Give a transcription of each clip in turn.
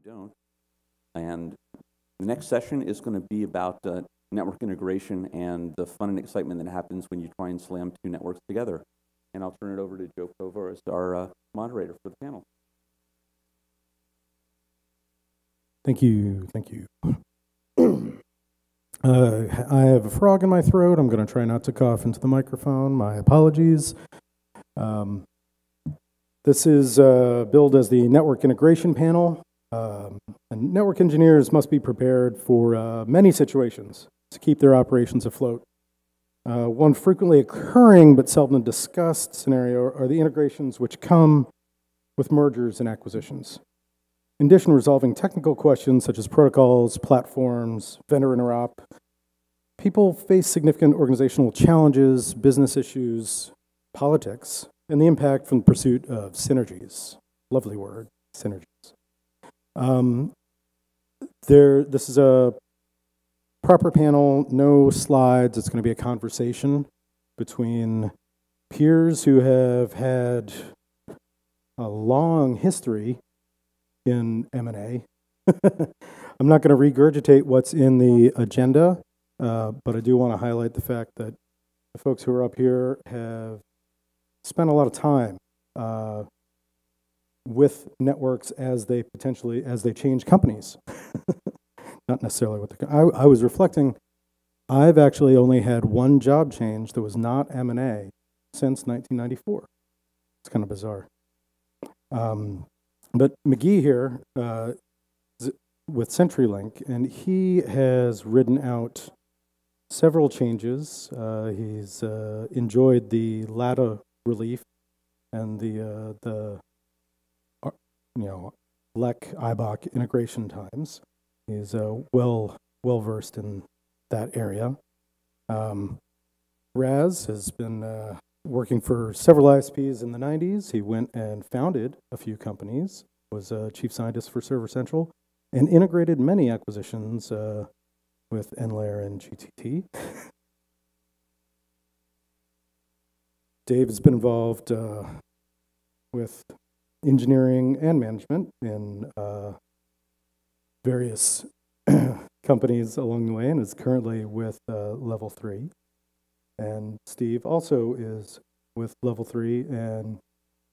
don't. And the next session is going to be about network integration and the fun and excitement that happens when you try and slam two networks together. And I'll turn it over to Joe Provo as our moderator for the panel. Thank you. Thank you. I have a frog in my throat. I'm going to try not to cough into the microphone. My apologies. This is billed as the network integration panel. And network engineers must be prepared for many situations to keep their operations afloat. One frequently occurring but seldom discussed scenario are the integrations which come with mergers and acquisitions. In addition, resolving technical questions such as protocols, platforms, vendor interop, people face significant organizational challenges, business issues, politics, and the impact from the pursuit of synergies. Lovely word, synergies. This is a proper panel, no slides. It's going to be a conversation between peers who have had a long history in M&A. I'm not going to regurgitate what's in the agenda, but I do want to highlight the fact that the folks who are up here have spent a lot of time with networks as they change companies. Not necessarily with the, I was reflecting, I've actually only had one job change that was not M&A since 1994. It's kind of bizarre. But McGehee here with CenturyLink, and he has ridden out several changes. He's enjoyed the LATA relief and the LEC IBOC integration times. He's well versed in that area. Raz has been working for several ISPs in the 90s. He went and founded a few companies, was a chief scientist for Server Central, and integrated many acquisitions with NLayer and GTT. Dave has been involved with engineering and management in various companies along the way and is currently with Level 3. And Steve also is with Level 3 and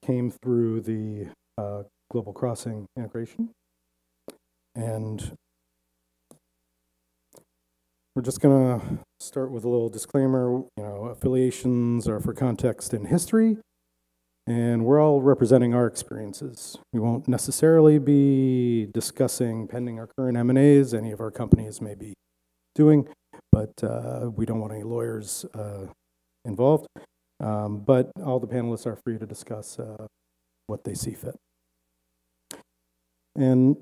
came through the Global Crossing integration. And we're just going to start with a little disclaimer. Affiliations are for context and history, and we're all representing our experiences. We won't necessarily be discussing pending or current M&As any of our companies may be doing, but we don't want any lawyers involved. But all the panelists are free to discuss what they see fit. And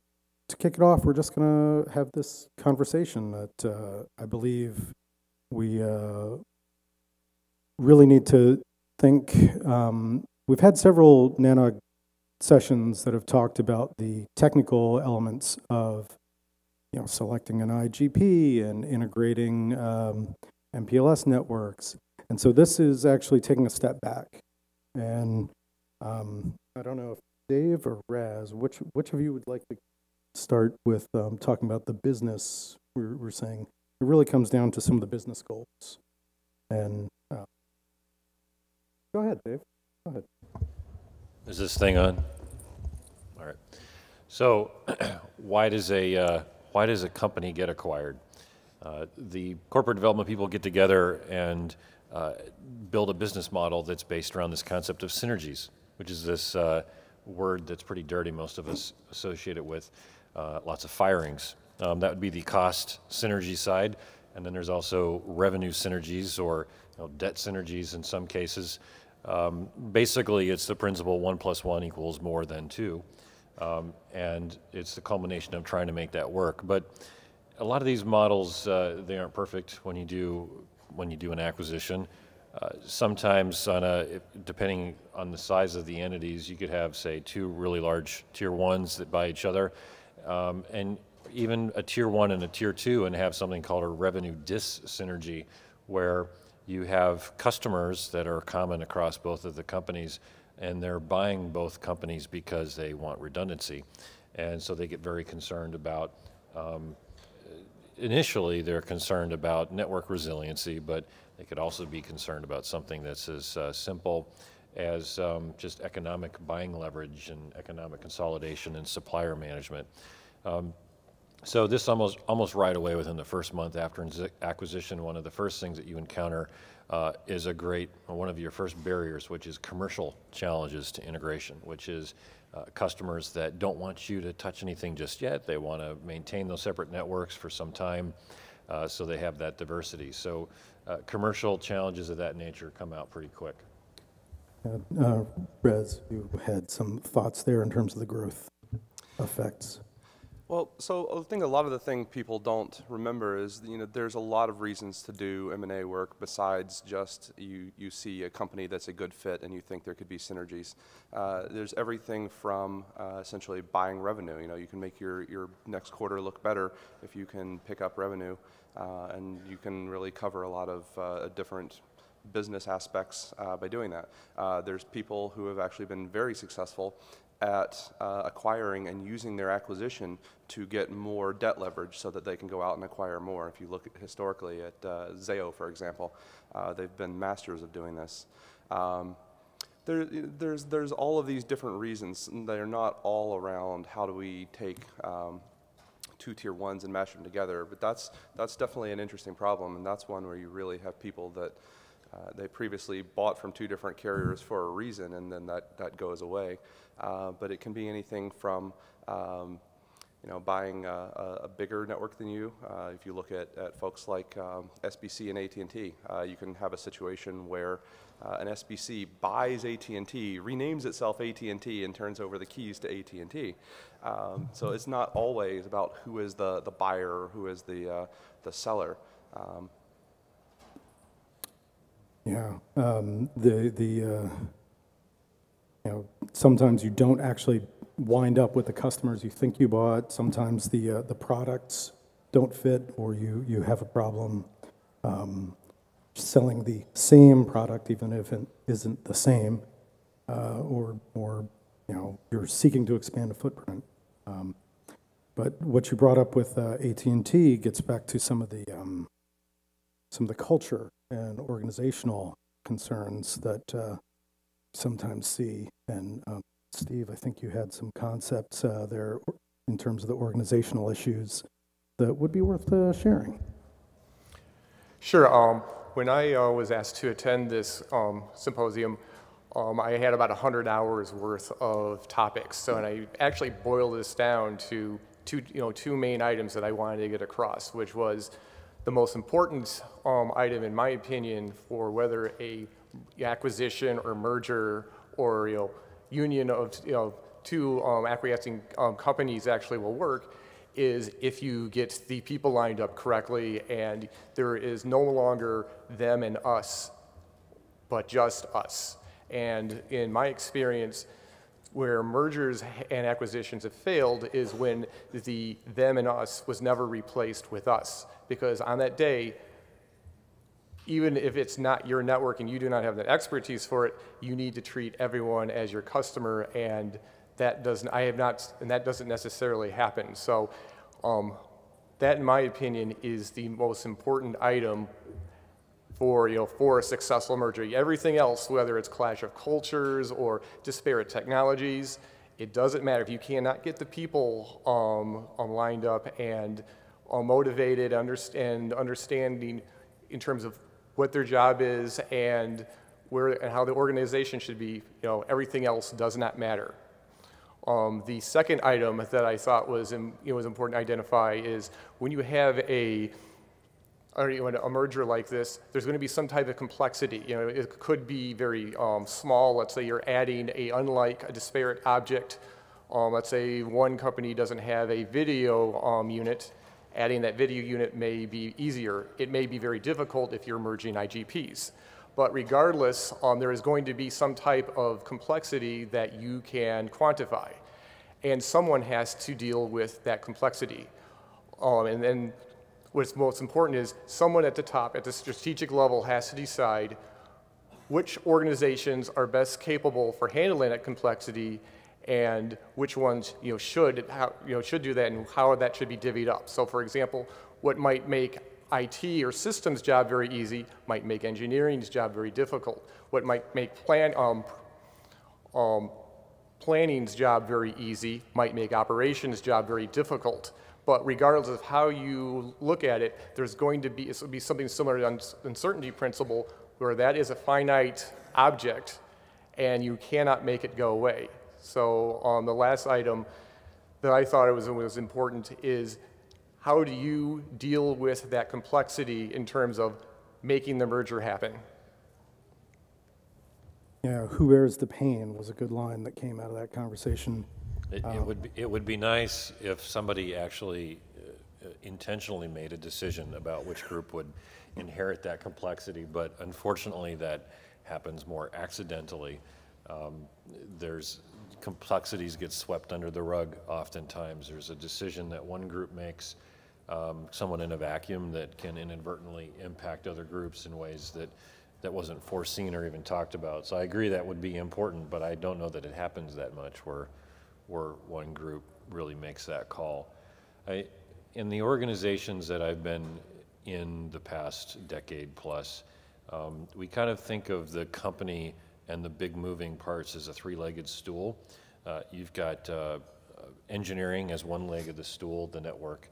to kick it off, we're just going to have this conversation that I believe we really need to think. We've had several NANOG sessions that have talked about the technical elements of selecting an IGP and integrating MPLS networks. And so this is actually taking a step back. And I don't know if Dave or Raz, which of you would like to start with talking about the business? We're saying it really comes down to some of the business goals. And go ahead, Dave. Go ahead. Is this thing on? All right. So, why does a company get acquired? The corporate development people get together and build a business model that's based around this concept of synergies, which is this word that's pretty dirty. Most of us associate it with lots of firings. That would be the cost synergy side, and then there's also revenue synergies or debt synergies in some cases. Basically, it's the principle 1 + 1 = more than 2, and it's the culmination of trying to make that work. But a lot of these models, they aren't perfect when you do an acquisition. Sometimes, depending on the size of the entities, you could have, say, two really large tier 1s that buy each other, and even a tier 1 and a tier 2, and have something called a revenue dis-synergy, where you have customers that are common across both of the companies, and they're buying both companies because they want redundancy. And so they get very concerned about, initially they're concerned about network resiliency, but they could also be concerned about something that's as simple as just economic buying leverage and economic consolidation and supplier management. So this almost right away within the first month after acquisition, one of the first things that you encounter is one of your first barriers, which is commercial challenges to integration, which is customers that don't want you to touch anything just yet. They want to maintain those separate networks for some time, so they have that diversity. So commercial challenges of that nature come out pretty quick. Rez, you had some thoughts there in terms of the growth effects. Well, so I think a lot of the thing people don't remember is, there's a lot of reasons to do M&A work besides just you see a company that's a good fit and you think there could be synergies. There's everything from essentially buying revenue. You can make your next quarter look better if you can pick up revenue, and you can really cover a lot of different business aspects by doing that. There's people who have actually been very successful at acquiring and using their acquisition to get more debt leverage so that they can go out and acquire more. If you look historically at Zayo, for example, they've been masters of doing this. There's all of these different reasons, and they're not all around how do we take two tier ones and mash them together, but that's definitely an interesting problem, and that's one where you really have people that they previously bought from two different carriers for a reason, and then that goes away. But it can be anything from buying a bigger network than you. If you look at folks like SBC and AT&T, you can have a situation where an SBC buys AT&T, renames itself AT&T, and turns over the keys to AT&T. So it's not always about who is the buyer or who is the seller. Yeah, sometimes you don't actually wind up with the customers you think you bought. Sometimes the products don't fit, or you have a problem selling the same product even if it isn't the same, or you're seeking to expand a footprint. But what you brought up with AT&T gets back to some of the culture and organizational concerns that sometimes see. And Steve, I think you had some concepts there in terms of the organizational issues that would be worth sharing. Sure. When I was asked to attend this symposium, I had about 100 hours worth of topics. So, and I actually boiled this down to two main items that I wanted to get across, which was the most important item, in my opinion, for whether a acquisition or merger or union of two acquiescing companies actually will work, is if you get the people lined up correctly and there is no longer them and us, but just us. And in my experience, where mergers and acquisitions have failed is when the them and us was never replaced with us. Because on that day, even if it's not your network and you do not have the expertise for it, you need to treat everyone as your customer, and that doesn't necessarily happen. So that, in my opinion, is the most important item for a successful merger. Everything else, whether it's clash of cultures or disparate technologies, it doesn't matter. If you cannot get the people lined up and motivated, understanding in terms of what their job is and how the organization should be, everything else does not matter. The second item that I thought was important to identify is when you have a merger like this, there's going to be some type of complexity. It could be very small. Let's say you're adding unlike a disparate object. Let's say one company doesn't have a video unit. Adding that video unit may be easier. It may be very difficult if you're merging IGPs. But regardless, there is going to be some type of complexity that you can quantify. And someone has to deal with that complexity. And then what's most important is someone at the top, at the strategic level, has to decide which organizations are best capable for handling that complexity and which ones should do that and how that should be divvied up. So for example, what might make IT or systems job very easy might make engineering's job very difficult. What might make planning's job very easy might make operations job very difficult. But regardless of how you look at it, there's going to be, it will be something similar to the uncertainty principle, where that is a finite object and you cannot make it go away. So the last item that I thought was important is, how do you deal with that complexity in terms of making the merger happen? Yeah, who bears the pain was a good line that came out of that conversation. It would be nice if somebody actually intentionally made a decision about which group would inherit that complexity, but unfortunately that happens more accidentally. There's complexities get swept under the rug oftentimes. There's a decision that one group makes, someone in a vacuum, that can inadvertently impact other groups in ways that wasn't foreseen or even talked about. So I agree that would be important, but I don't know that it happens that much where one group really makes that call. In the organizations that I've been in the past decade plus, we kind of think of the company and the big moving parts as a three-legged stool. You've got engineering as one leg of the stool, the network.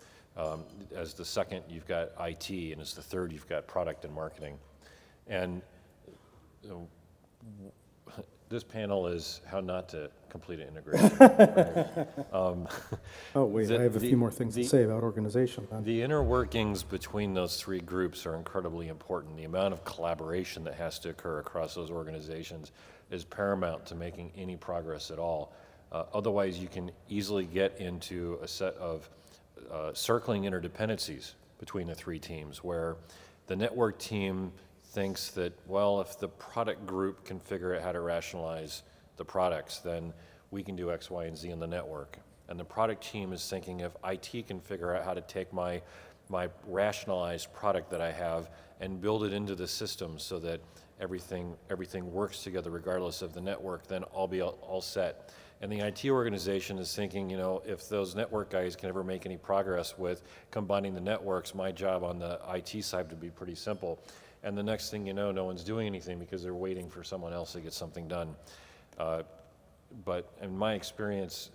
As the second, you've got IT, and as the third, you've got product and marketing. And this panel is how not to complete an integration. Oh, wait, I have a few more things to say about organization. The inner workings between those three groups are incredibly important. The amount of collaboration that has to occur across those organizations is paramount to making any progress at all. Otherwise, you can easily get into a set of circling interdependencies between the three teams, where the network team thinks that, well, if the product group can figure out how to rationalize the products, then we can do X, Y, and Z in the network. And the product team is thinking, if IT can figure out how to take my rationalized product that I have and build it into the system so that everything works together regardless of the network, then I'll be all set. And the IT organization is thinking, if those network guys can ever make any progress with combining the networks, my job on the IT side would be pretty simple. And the next thing you know, no one's doing anything because they're waiting for someone else to get something done. But in my experience,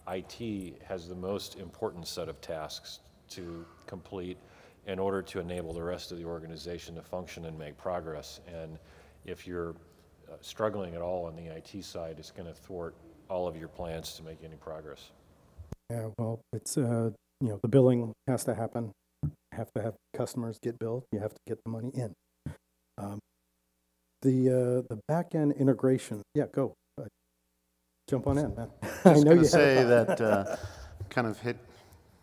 IT has the most important set of tasks to complete in order to enable the rest of the organization to function and make progress. And if you're struggling at all on the IT side, it's going to thwart all of your plans to make any progress. Yeah, well, it's, the billing has to happen. You have to have customers get billed. You have to get the money in. The back-end integration, yeah, go. Jump on in, man. I know you say that kind of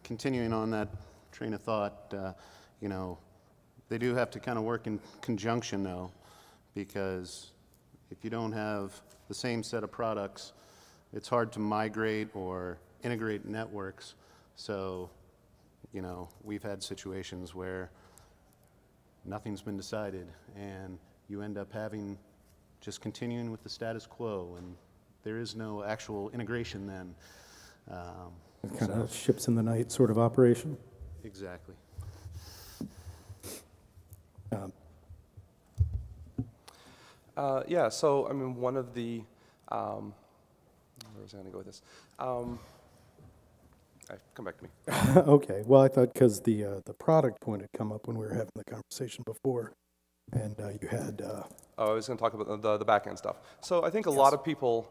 continuing on that train of thought, they do have to kind of work in conjunction, though, because if you don't have the same set of products, it's hard to migrate or integrate networks. So, we've had situations where nothing's been decided, and you end up having just continuing with the status quo, and there is no actual integration then. Kind of ships in the night sort of operation. Exactly. Yeah, so one of the, where was I going to go with this? Come back to me. Okay, well, I thought because the product point had come up when we were having the conversation before, and you had... I was going to talk about the back-end stuff. So I think a lot of people,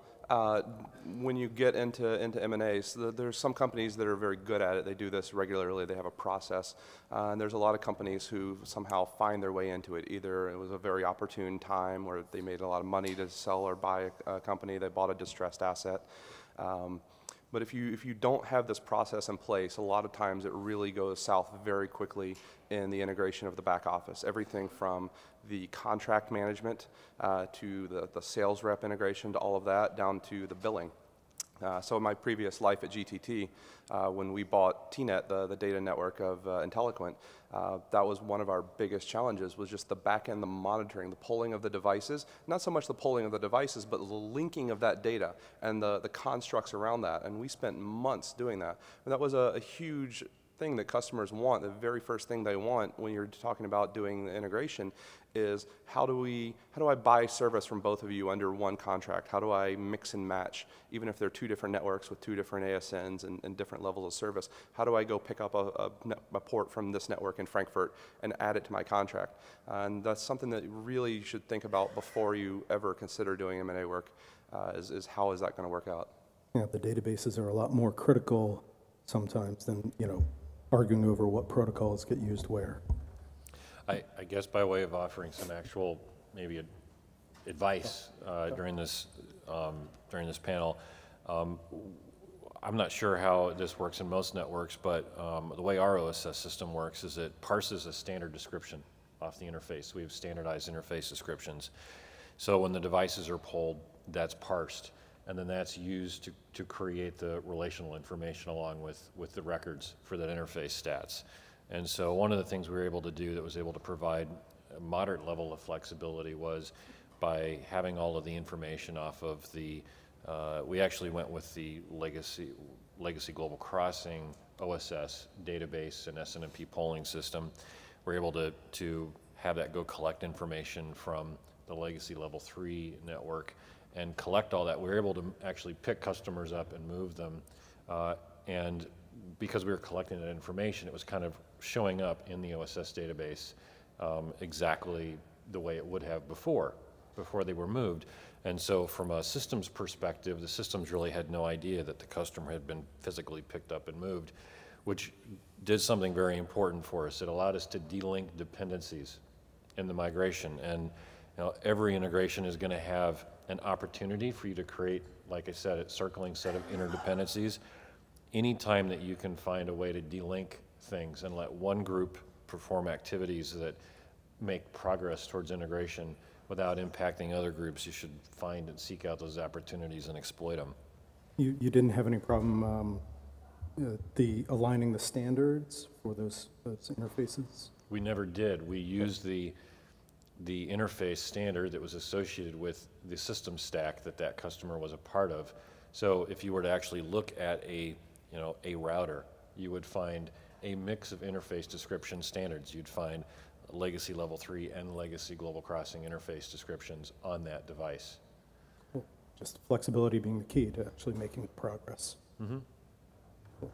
when you get into M&As, there's some companies that are very good at it. They do this regularly. They have a process. And there's a lot of companies who somehow find their way into it. Either it was a very opportune time where they made a lot of money to sell or buy a company. They bought a distressed asset. But if you don't have this process in place, a lot of times it really goes south very quickly in the integration of the back office. Everything from the contract management to the sales rep integration to all of that, down to the billing. So in my previous life at GTT, when we bought TNet, the data network of IntelliQuint, that was one of our biggest challenges, was just the back end, the monitoring, the polling of the devices. Not so much the polling of the devices, but the linking of that data and the constructs around that. And we spent months doing that. And that was a huge thing that customers want. The very first thing they want when you're talking about doing the integration is how do I buy service from both of you under one contract? How do I mix and match, even if they're two different networks with two different ASNs and different levels of service? How do I go pick up a port from this network in Frankfurt and add it to my contract? And that's something that really you should think about before you ever consider doing M&A work, is how is that going to work out? Yeah, the databases are a lot more critical sometimes than, arguing over what protocols get used where. I guess by way of offering some actual maybe advice during this panel, I'm not sure how this works in most networks, but the way our OSS system works is it parses a standard description off the interface. We have standardized interface descriptions. So when the devices are polled, that's parsed, and then that's used to create the relational information along with the records for that interface stats. And so one of the things we were able to do that was able to provide a moderate level of flexibility was by having all of the information off of the, we actually went with the legacy Global Crossing OSS database and SNMP polling system. We're able to have that go collect information from the legacy level 3 network and collect all that. We were able to actually pick customers up and move them. And because we were collecting that information, it was kind of showing up in the OSS database exactly the way it would have before they were moved. And so from a systems perspective, the systems really had no idea that the customer had been physically picked up and moved, which did something very important for us. It allowed us to delink dependencies in the migration. And every integration is going to have an opportunity for you to create, like I said, a circling set of interdependencies. Anytime that you can find a way to delink things and let one group perform activities that make progress towards integration without impacting other groups, you should find and seek out those opportunities and exploit them. You didn't have any problem aligning the standards for those interfaces? We never did. We used the interface standard that was associated with the system stack that customer was a part of. So if you were to actually look at a router, you would find a mix of interface description standards. You'd find legacy level 3 and legacy global crossing interface descriptions on that device. Cool. Just flexibility being the key to actually making progress. Mm-hmm. Cool.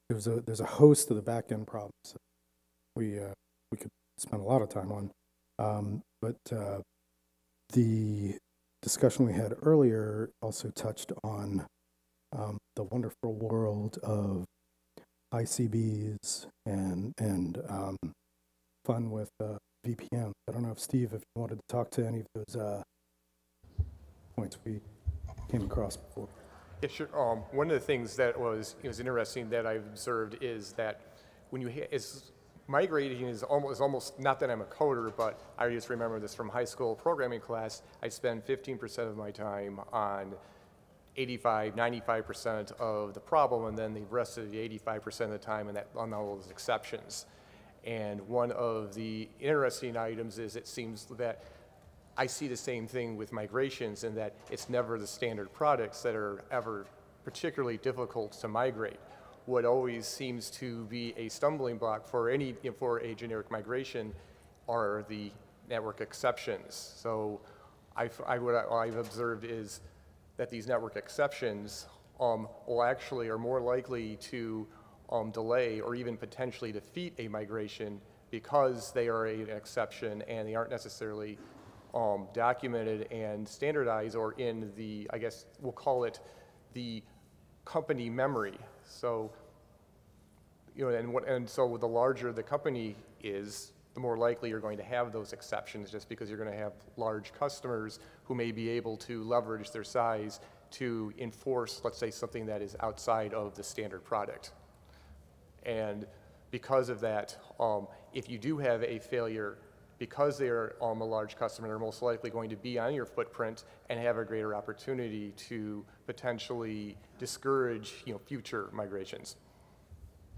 There's a host of the back end problems that we could spend a lot of time on, but the discussion we had earlier also touched on the wonderful world of ICBs and fun with VPN. I don't know if Steve, if you wanted to talk to any of those points we came across before. Yeah, sure. One of the things that was interesting that I've observed is that when you migrating is almost not that I'm a coder, but I just remember this from high school programming class. I spend 15% of my time on 95% of the problem, and then the rest of the 85% of the time on all those exceptions. And one of the interesting items is it seems that I see the same thing with migrations in that it's never the standard products that are ever particularly difficult to migrate. What always seems to be a stumbling block for a generic migration are the network exceptions. So what I've observed is that these network exceptions are more likely to delay or even potentially defeat a migration because they are an exception and they aren't necessarily documented and standardized or in the, I guess we'll call it the company memory. So, and so the larger the company is, the more likely you're going to have those exceptions just because you're going to have large customers who may be able to leverage their size to enforce, let's say, something that is outside of the standard product. And because of that, if you do have a failure because they're a large customer, they're most likely going to be on your footprint and have a greater opportunity to potentially discourage, future migrations.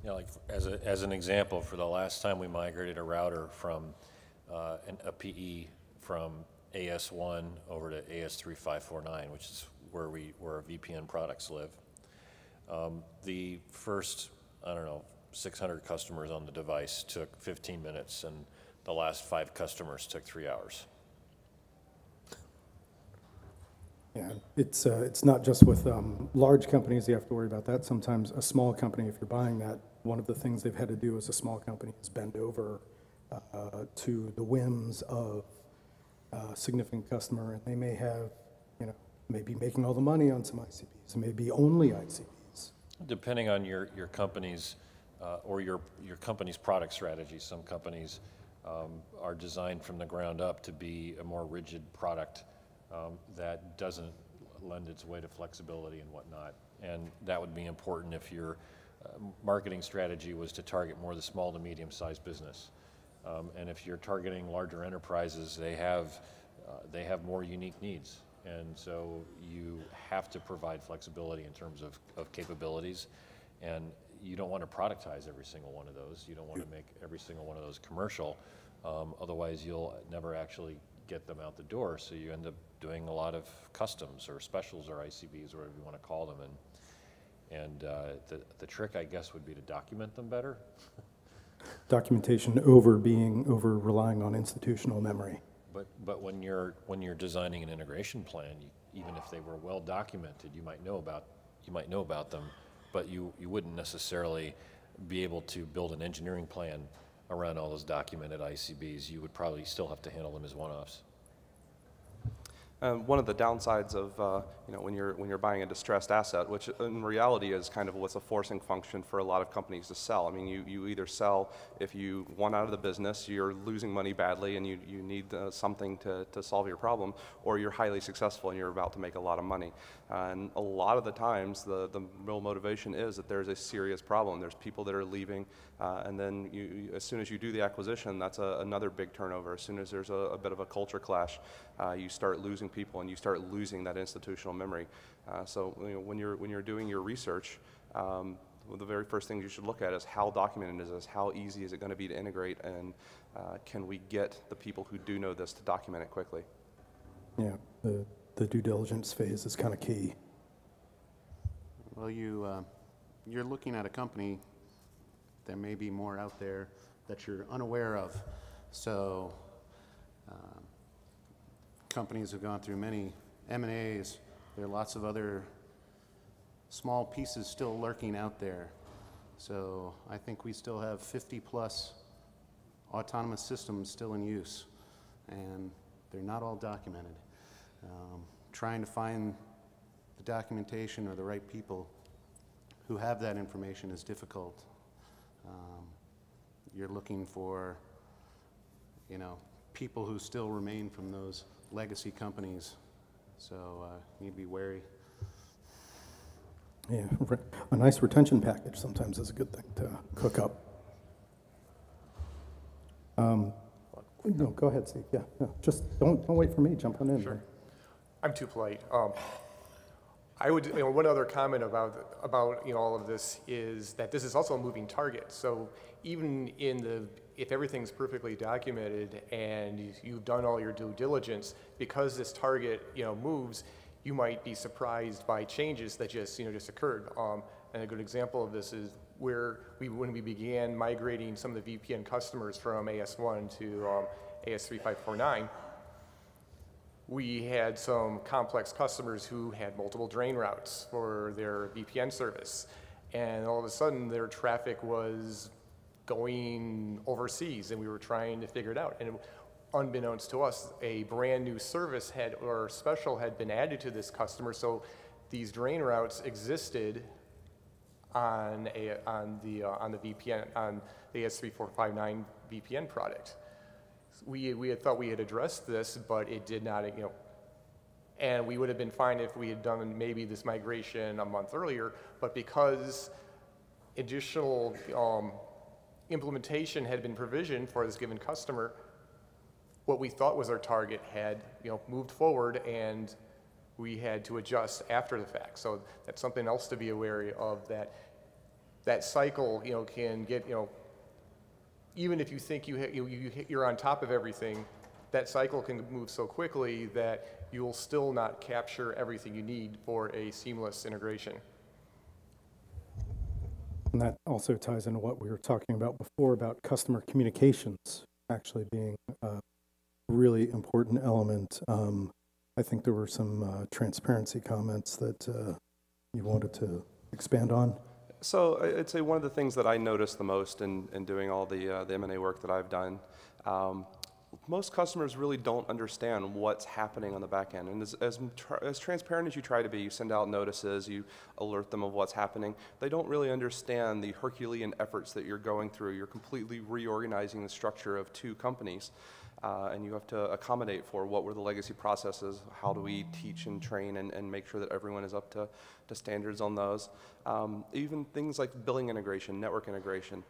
Yeah, like as an example, for the last time we migrated a router from a PE from AS1 over to AS3549, which is where our VPN products live. The first, 600 customers on the device took 15 minutes, and the last 5 customers took 3 hours. Yeah, it's not just with large companies you have to worry about that. Sometimes a small company, if you're buying that, one of the things they've had to do as a small company is bend over to the whims of a significant customer, and they may have, maybe making all the money on some ICPs, maybe only ICPs. Depending on your company's or your company's product strategy, some companies are designed from the ground up to be a more rigid product that doesn't lend its way to flexibility and whatnot. And that would be important if your marketing strategy was to target more the small to medium-sized business. And if you're targeting larger enterprises, they have more unique needs. And so you have to provide flexibility in terms of capabilities. And you don't want to productize every single one of those. You don't want to make every single one of those commercial. Otherwise, you'll never actually get them out the door. So you end up doing a lot of customs or specials or ICBs or whatever you want to call them. And the trick, I guess, would be to document them better. Documentation over relying on institutional memory. But when you're designing an integration plan, even if they were well documented, you might know about them, but you wouldn't necessarily be able to build an engineering plan around all those documented ICBs. You would probably still have to handle them as one-offs. One of the downsides of when you're buying a distressed asset, which in reality is kind of what's a forcing function for a lot of companies to sell. I mean, you either sell if you want out of the business, you're losing money badly, and you need something to solve your problem, or you're highly successful and you're about to make a lot of money. And a lot of the times, the real motivation is that there's a serious problem. There's people that are leaving, and then as soon as you do the acquisition, that's another big turnover. As soon as there's a bit of a culture clash, you start losing people and you start losing that institutional memory. So when you're doing your research, the very first thing you should look at is how documented is this? How easy is it going to be to integrate? And can we get the people who do know this to document it quickly? Yeah, the due diligence phase is kind of key. Well, you're looking at a company. There may be more out there that you're unaware of. So companies have gone through many M&As. There are lots of other small pieces still lurking out there. So I think we still have 50+ autonomous systems still in use, and they're not all documented. Trying to find the documentation or the right people who have that information is difficult. You're looking for, people who still remain from those legacy companies, so you need to be wary. Yeah, a nice retention package sometimes is a good thing to cook up. No, go ahead, Steve. Yeah, just don't wait for me. Jump on in. Sure. I'm too polite. I would, one other comment about all of this is that this is also a moving target. So even if everything's perfectly documented and you've done all your due diligence, because this target moves, you might be surprised by changes that just occurred. And a good example of this is when we began migrating some of the VPN customers from AS1 to AS3549. We had some complex customers who had multiple drain routes for their VPN service. And all of a sudden, their traffic was going overseas, and we were trying to figure it out. And unbeknownst to us, a brand new service or special had been added to this customer, so these drain routes existed on the VPN, on the AS3459 VPN product. We had thought we had addressed this, but it did not, and we would have been fine if we had done maybe this migration a month earlier, but because additional implementation had been provisioned for this given customer, what we thought was our target had, moved forward, and we had to adjust after the fact. So that's something else to be aware of, that cycle, can get, even if you think you're on top of everything, that cycle can move so quickly that you'll still not capture everything you need for a seamless integration. And that also ties into what we were talking about before about customer communications actually being a really important element. I think there were some transparency comments that you wanted to expand on. So I'd say one of the things that I noticed the most in doing all the M&A work that I've done, most customers really don't understand what's happening on the back end. And as transparent as you try to be, you send out notices, you alert them of what's happening, they don't really understand the Herculean efforts that you're going through. You're completely reorganizing the structure of two companies. And you have to accommodate for what were the legacy processes, how do we teach and train and make sure that everyone is up to standards on those. Even things like billing integration, network integration.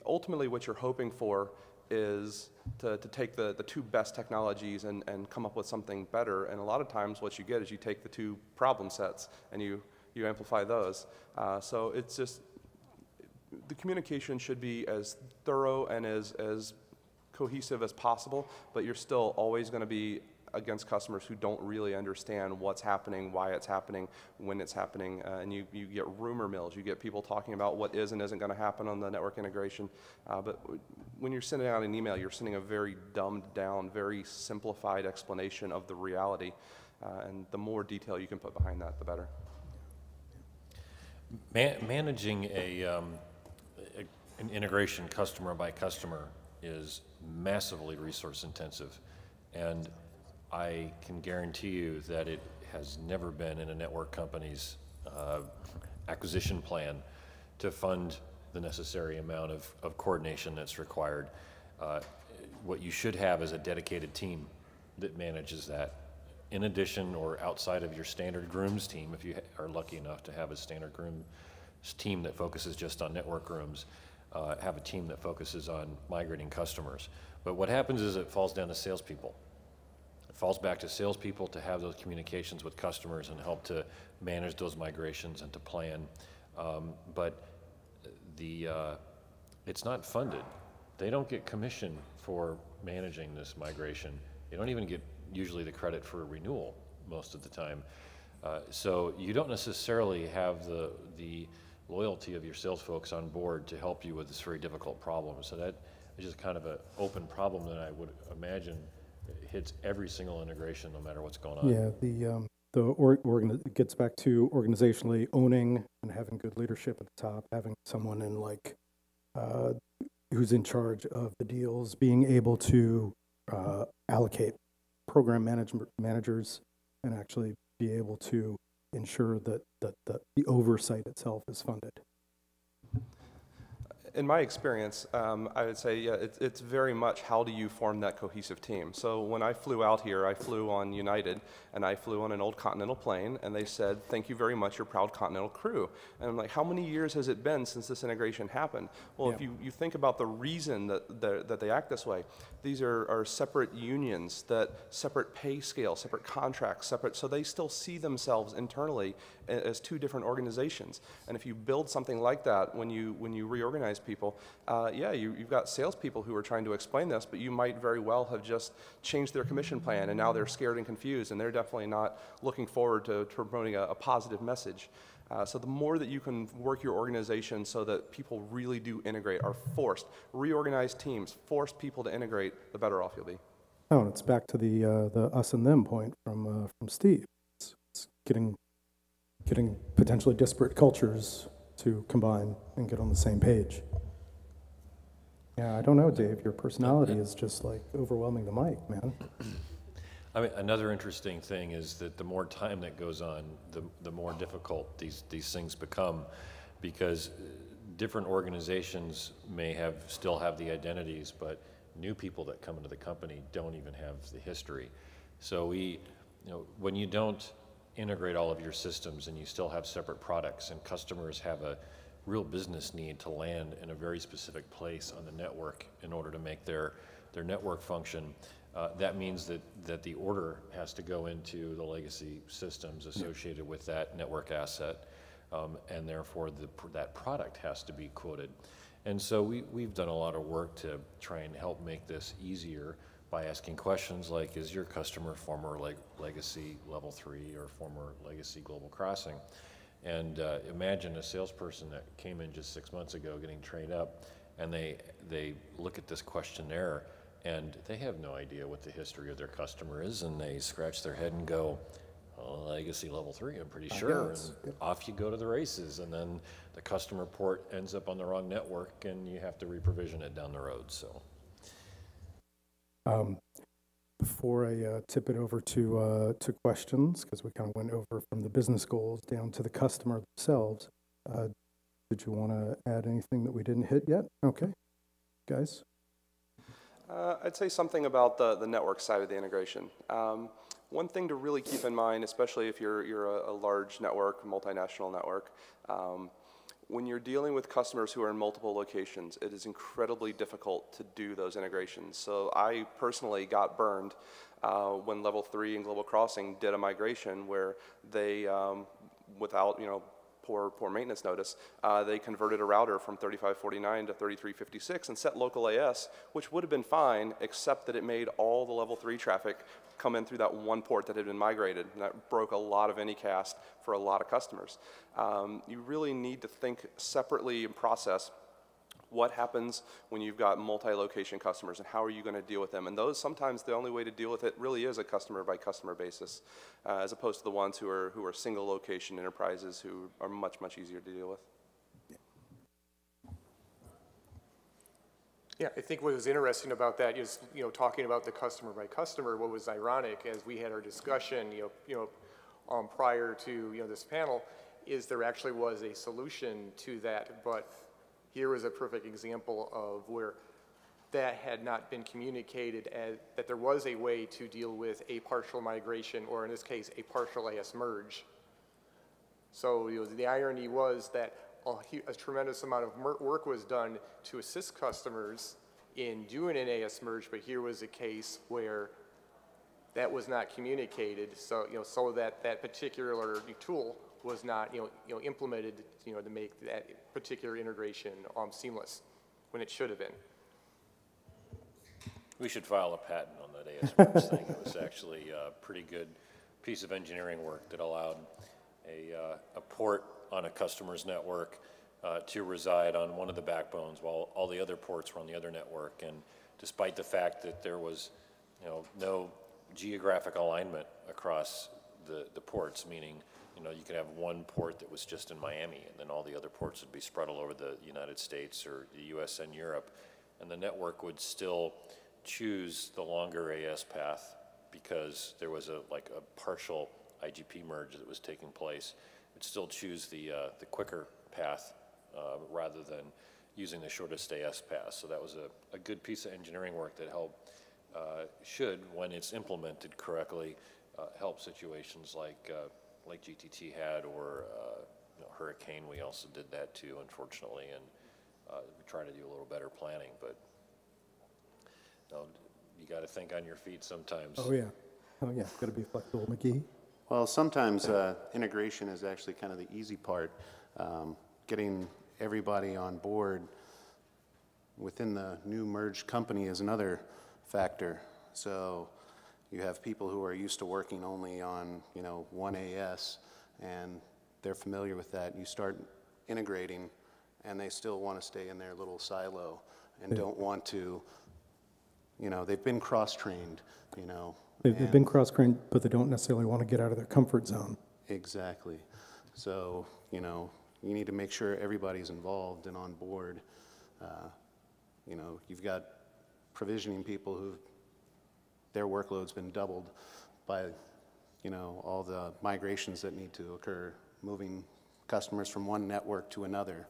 Ultimately what you're hoping for is to take the two best technologies and come up with something better. And a lot of times what you get is you take the two problem sets and you amplify those. So it's just, the communication should be as thorough and as cohesive as possible, but you're still always going to be against customers who don't really understand what's happening, why it's happening, when it's happening, and you get rumor mills. You get people talking about what is and isn't going to happen on the network integration. But when you're sending out an email, you're sending a very dumbed down, very simplified explanation of the reality, and the more detail you can put behind that, the better. Managing an integration customer by customer is massively resource intensive, and I can guarantee you that it has never been in a network company's acquisition plan to fund the necessary amount of coordination that's required. What you should have is a dedicated team that manages that. In addition or outside of your standard grooms team, if you are lucky enough to have a standard grooms team that focuses just on network grooms, have a team that focuses on migrating customers. But what happens is it falls down to salespeople. It falls back to salespeople to have those communications with customers and help to manage those migrations and to plan. But it's not funded. They don't get commission for managing this migration. They don't even get usually the credit for a renewal most of the time. So you don't necessarily have the loyalty of your sales folks on board to help you with this very difficult problem. So that is just kind of an open problem that I would imagine hits every single integration no matter what's going on. Yeah, it gets back to organizationally owning and having good leadership at the top, having someone who's in charge of the deals, being able to allocate program managers and actually be able to ensure that the oversight itself is funded. In my experience, I would say, yeah, it's very much how do you form that cohesive team. So when I flew out here, I flew on United, and I flew on an old Continental plane, and they said, thank you very much, your proud Continental crew. And I'm like, how many years has it been since this integration happened? Well, yeah. If you think about the reason that they act this way, these are separate unions, separate pay scale, separate contracts, so they still see themselves internally as two different organizations. And if you build something like that, when you reorganize people, yeah, you've got salespeople who are trying to explain this, but you might very well have just changed their commission plan, and now they're scared and confused, and they're definitely not looking forward to promoting a positive message. So the more that you can work your organization so that people really do integrate, are forced, reorganize teams, force people to integrate, the better off you'll be. Oh, and it's back to the us and them point from Steve. It's getting potentially disparate cultures to combine and get on the same page. Yeah, I don't know, Dave. Your personality is just like overwhelming the mic, man. I mean, another interesting thing is that the more time that goes on, the more difficult these things become, because different organizations may still have the identities, but new people that come into the company don't even have the history. So when you don't integrate all of your systems and you still have separate products, and customers have a real business need to land in a very specific place on the network in order to make their network function, that means that the order has to go into the legacy systems associated with that network asset, and therefore that product has to be quoted. And so we've done a lot of work to try and help make this easier by asking questions like, is your customer former legacy level 3 or former legacy global crossing? And imagine a salesperson that came in just 6 months ago getting trained up, and they look at this questionnaire and they have no idea what the history of their customer is, and they scratch their head and go, oh, legacy level 3, I'm pretty sure. And off you go to the races, and then the customer port ends up on the wrong network and you have to reprovision it down the road. So before I tip it over to questions, because we kind of went over from the business goals down to the customer themselves, did you want to add anything that we didn't hit yet? Okay, guys. I'd say something about the network side of the integration. One thing to really keep in mind, especially if you're a large network, multinational network, when you're dealing with customers who are in multiple locations, it is incredibly difficult to do those integrations. So I personally got burned when Level 3 and Global Crossing did a migration where they, without poor maintenance notice, they converted a router from 3549 to 3356 and set local AS, which would have been fine, except that it made all the Level 3 traffic come in through that one port that had been migrated, and that broke a lot of anycast for a lot of customers. You really need to think separately and process what happens when you've got multi-location customers and how are you going to deal with them. And those, sometimes the only way to deal with it really is a customer by customer basis, as opposed to the ones who are single location enterprises who are much, much easier to deal with. Yeah, I think what was interesting about that is, talking about the customer by customer, what was ironic as we had our discussion, prior to, this panel, is there actually was a solution to that, but here was a perfect example of where that had not been communicated, as that there was a way to deal with a partial migration, or in this case, a partial AS merge. So the irony was that a tremendous amount of work was done to assist customers in doing an AS merge, but here was a case where that was not communicated, so so that particular tool was not implemented to make that particular integration seamless when it should have been. we should file a patent on that AS merge thing. It was actually a pretty good piece of engineering work that allowed a port on a customer's network to reside on one of the backbones while all the other ports were on the other network. And despite the fact that there was no geographic alignment across the ports, meaning you could have one port that was just in Miami and then all the other ports would be spread all over the United States or the US and Europe, and the network would still choose the longer AS path because there was a partial IGP merge that was taking place. It would still choose the quicker path rather than using the shortest AS path. So that was a good piece of engineering work that helped, should, when it's implemented correctly, help situations like GTT had, or Hurricane. We also did that too, unfortunately, and we try to do a little better planning, but you got to think on your feet sometimes. Oh yeah, got to be flexible, McGehee. Well, sometimes integration is actually kind of the easy part. Getting everybody on board within the new merged company is another factor. So you have people who are used to working only on one AS, and they're familiar with that. You start integrating, and they still want to stay in their little silo and don't want to. They've been cross-trained. They've been cross-trained, but they don't necessarily want to get out of their comfort zone. Exactly. So you need to make sure everybody's involved and on board. You've got provisioning people who their workload's been doubled by, all the migrations that need to occur, moving customers from one network to another.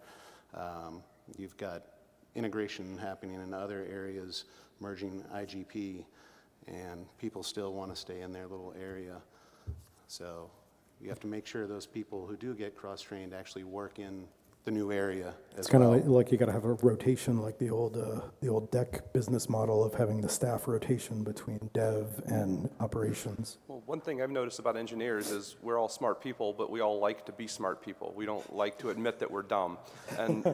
You've got integration happening in other areas, merging IGP, and people still want to stay in their little area. So you have to make sure those people who do get cross-trained actually work in the new area It's as kind of well. like you got to have a rotation, like the old deck business model of having the staff rotation between dev and operations. Well, one thing I've noticed about engineers is we're all smart people, but we all like to be smart people. We don't like to admit that we're dumb. And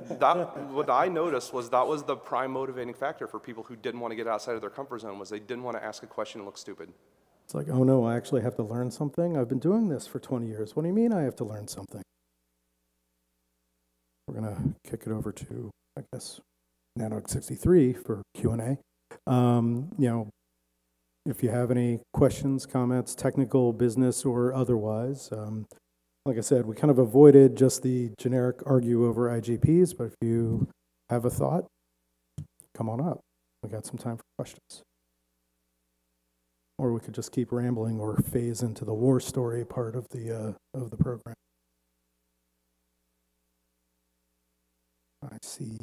what I noticed was that was the prime motivating factor for people who didn't want to get outside of their comfort zone, was they didn't want to ask a question and look stupid. It's like, oh no, I actually have to learn something? I've been doing this for 20 years. What do you mean I have to learn something? We're going to kick it over to, I guess, NANOG 63 for Q&A. If you have any questions, comments, technical, business, or otherwise, like I said, we kind of avoided just the generic argue over IGPs, but if you have a thought, come on up. We got some time for questions. Or we could just keep rambling or phase into the war story part of the program. I see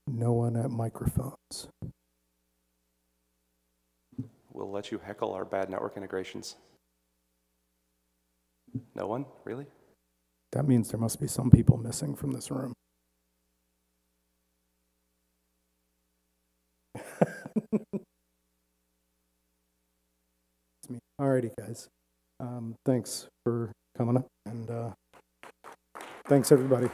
no one at microphones. We'll let you heckle our bad network integrations. No one? Really? That means there must be some people missing from this room. Alrighty, guys. Thanks for coming up, and thanks, everybody.